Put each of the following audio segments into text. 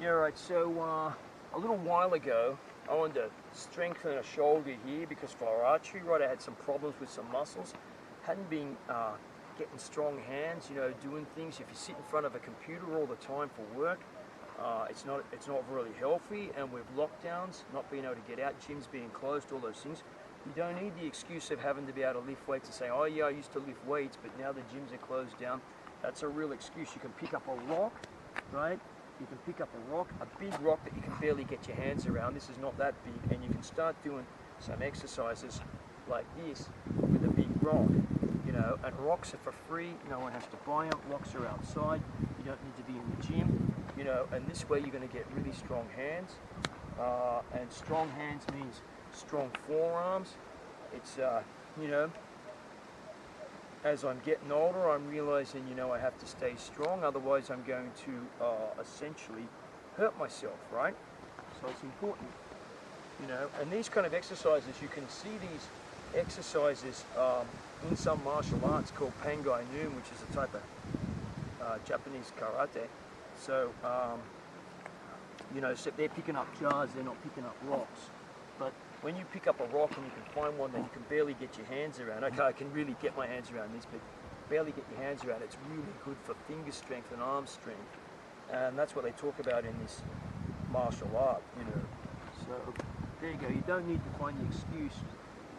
Yeah, right, so a little while ago I wanted to strengthen a shoulder here because for archery, right, I had some problems with some muscles. Hadn't been getting strong hands, you know, doing things. If you sit in front of a computer all the time for work, it's not really healthy, and with lockdowns, not being able to get out, gyms being closed, all those things, you don't need the excuse of having to be able to lift weights and say, oh yeah, I used to lift weights, but now the gyms are closed down. That's a real excuse. You can pick up a rock, right? You can pick up a rock, a big rock that you can barely get your hands around. This is not that big, and you can start doing some exercises like this with a big rock, you know, and rocks are for free. No one has to buy them. Rocks are outside. You don't need to be in the gym, you know, and this way you're going to get really strong hands, and strong hands means strong forearms. It's, you know, as I'm getting older, I'm realizing, you know, I have to stay strong, otherwise I'm going to essentially hurt myself, right? So it's important, you know, and these kind of exercises, you can see these exercises in some martial arts called Pangai Noon, which is a type of Japanese karate. So, you know, so they're picking up jars, they're not picking up rocks. But when you pick up a rock and you can find one that you can barely get your hands around, okay, I can really get my hands around this, but barely get your hands around, it's really good for finger strength and arm strength. And that's what they talk about in this martial art, you know. So there you go, you don't need to find the excuse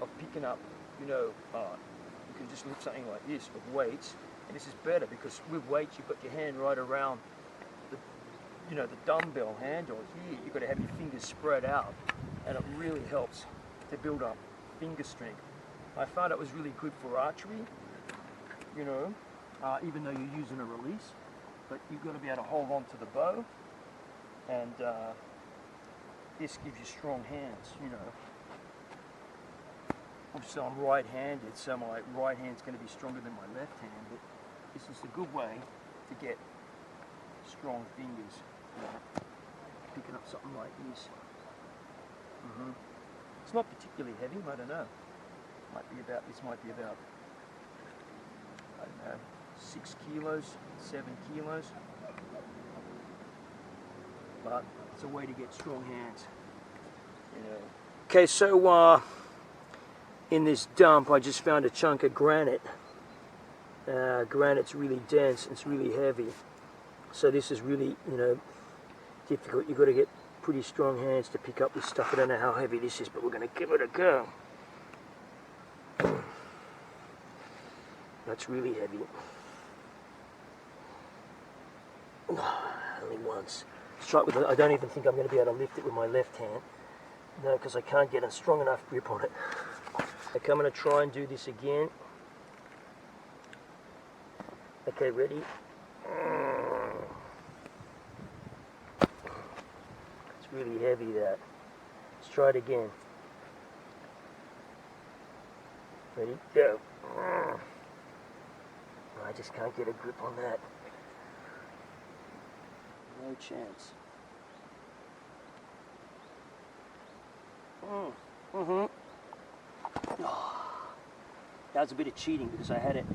of picking up, you know, you can just lift something like this with weights, and this is better because with weights you've got your hand right around the, you know, the dumbbell handle here. You've got to have your fingers spread out, and it really helps to build up finger strength. I found it was really good for archery, you know, even though you're using a release, but you've got to be able to hold on to the bow, and this gives you strong hands, you know. Obviously I'm right-handed, so my right hand's going to be stronger than my left hand, but this is a good way to get strong fingers, you know, picking up something like this. It's not particularly heavy, I don't know. This might be about, I don't know, 6 kilos, 7 kilos. But it's a way to get strong hands, you know. Okay, so in this dump I just found a chunk of granite. Granite's really dense, it's really heavy. So this is really, you know, difficult. You've got to get pretty strong hands to pick up this stuff. I don't know how heavy this is, but we're going to give it a go. That's really heavy. Only once. Strike with it. I don't even think I'm going to be able to lift it with my left hand. No, because I can't get a strong enough grip on it. Okay, I'm going to try and do this again. Okay, ready? It's really heavy, that. Let's try it again. Ready? Go. I just can't get a grip on that. No chance. That was a bit of cheating because I had it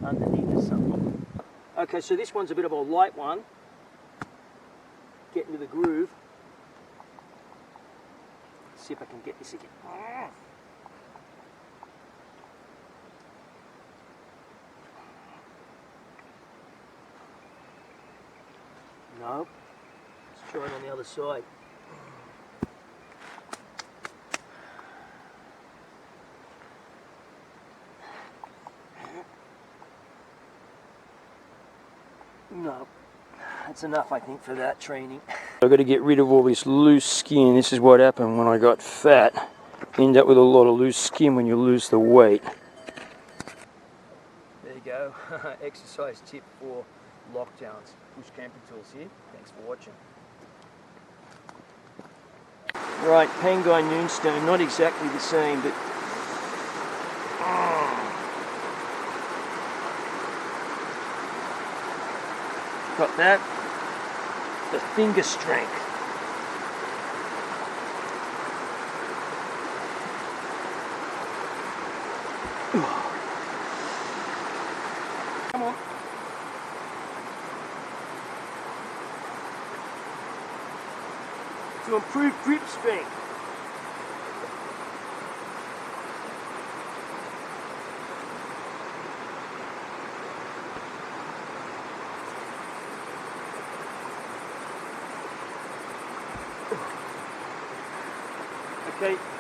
underneath or something. Okay, so this one's a bit of a light one. Get into the groove. Let's see if I can get this again. No. Let's try it on the other side. No. That's enough, I think, for that training. I've got to get rid of all this loose skin. This is what happened when I got fat. You end up with a lot of loose skin when you lose the weight. There you go. Exercise tip for lockdowns. Bush camping tools here. Thanks for watching. Right, Pangai Noonstone, not exactly the same, but got that. The finger strength. Come on. to improve grip strength. Okay,